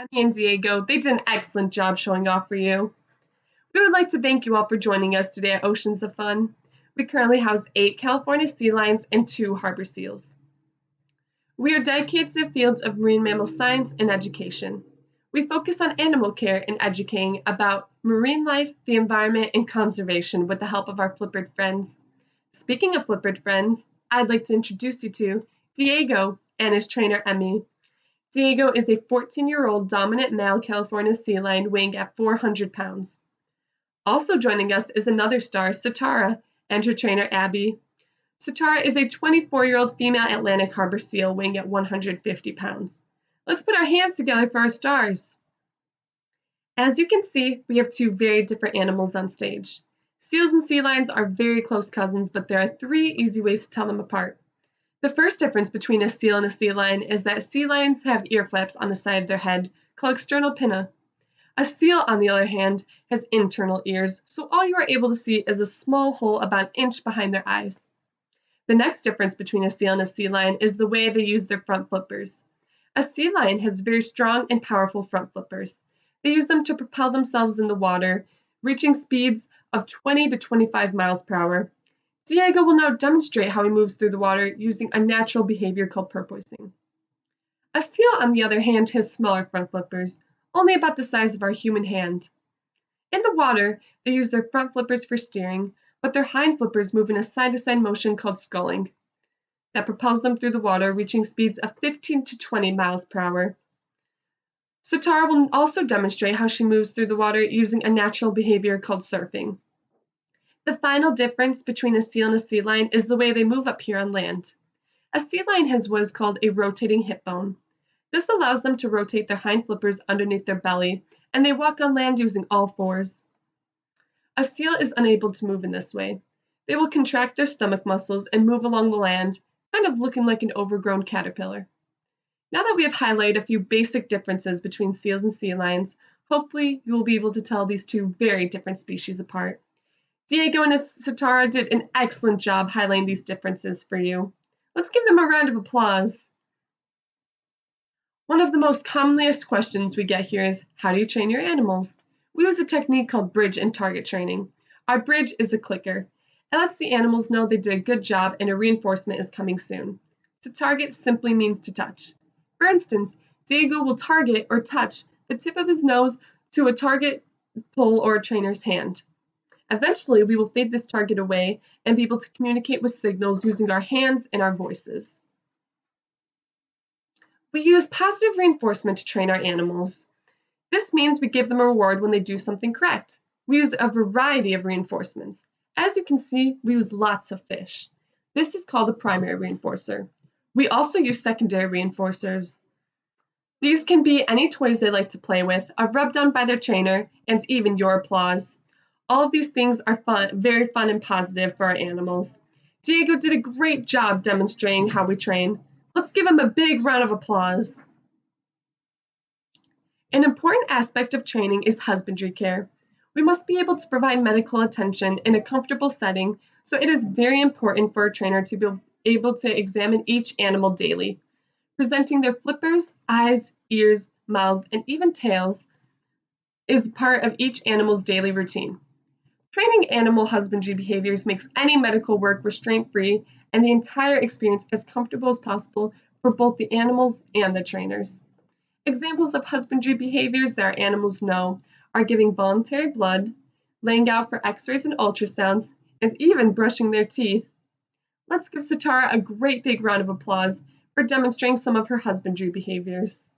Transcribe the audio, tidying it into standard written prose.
Emmy and Diego, they did an excellent job showing off for you. We would like to thank you all for joining us today at Oceans of Fun. We currently house 8 California sea lions and 2 harbor seals. We are dedicated to the fields of marine mammal science and education. We focus on animal care and educating about marine life, the environment, and conservation with the help of our flippered friends. Speaking of flippered friends, I'd like to introduce you to Diego and his trainer Emmy. Diego is a 14-year-old dominant male California sea lion weighing at 400 pounds. Also joining us is another star, Satara, and her trainer Abby. Satara is a 24-year-old female Atlantic harbor seal weighing at 150 pounds. Let's put our hands together for our stars. As you can see, we have 2 very different animals on stage. Seals and sea lions are very close cousins, but there are 3 easy ways to tell them apart. The first difference between a seal and a sea lion is that sea lions have ear flaps on the side of their head, called external pinna. A seal, on the other hand, has internal ears, so all you are able to see is a small hole about an inch behind their eyes. The next difference between a seal and a sea lion is the way they use their front flippers. A sea lion has very strong and powerful front flippers. They use them to propel themselves in the water, reaching speeds of 20 to 25 miles per hour. Diego will now demonstrate how he moves through the water using a natural behavior called porpoising. A seal, on the other hand, has smaller front flippers, only about the size of our human hand. In the water, they use their front flippers for steering, but their hind flippers move in a side-to-side motion called sculling that propels them through the water, reaching speeds of 15 to 20 miles per hour. Satara will also demonstrate how she moves through the water using a natural behavior called surfing. The final difference between a seal and a sea lion is the way they move up here on land. A sea lion has what is called a rotating hip bone. This allows them to rotate their hind flippers underneath their belly, and they walk on land using all fours. A seal is unable to move in this way. They will contract their stomach muscles and move along the land, kind of looking like an overgrown caterpillar. Now that we have highlighted a few basic differences between seals and sea lions, hopefully you will be able to tell these 2 very different species apart. Diego and Satara did an excellent job highlighting these differences for you. Let's give them a round of applause. One of the most commonly asked questions we get here is, how do you train your animals? We use a technique called bridge and target training. Our bridge is a clicker. It lets the animals know they did a good job and a reinforcement is coming soon. To target simply means to touch. For instance, Diego will target or touch the tip of his nose to a target pole or a trainer's hand. Eventually, we will fade this target away and be able to communicate with signals using our hands and our voices. We use positive reinforcement to train our animals. This means we give them a reward when they do something correct. We use a variety of reinforcements. As you can see, we use lots of fish. This is called a primary reinforcer. We also use secondary reinforcers. These can be any toys they like to play with, a rub down by their trainer, and even your applause. All of these things are fun, very fun and positive for our animals. Diego did a great job demonstrating how we train. Let's give him a big round of applause. An important aspect of training is husbandry care. We must be able to provide medical attention in a comfortable setting, so it is very important for a trainer to be able to examine each animal daily. Presenting their flippers, eyes, ears, mouths, and even tails is part of each animal's daily routine. Training animal husbandry behaviors makes any medical work restraint-free and the entire experience as comfortable as possible for both the animals and the trainers. Examples of husbandry behaviors that our animals know are giving voluntary blood, laying out for x-rays and ultrasounds, and even brushing their teeth. Let's give Satara a great big round of applause for demonstrating some of her husbandry behaviors.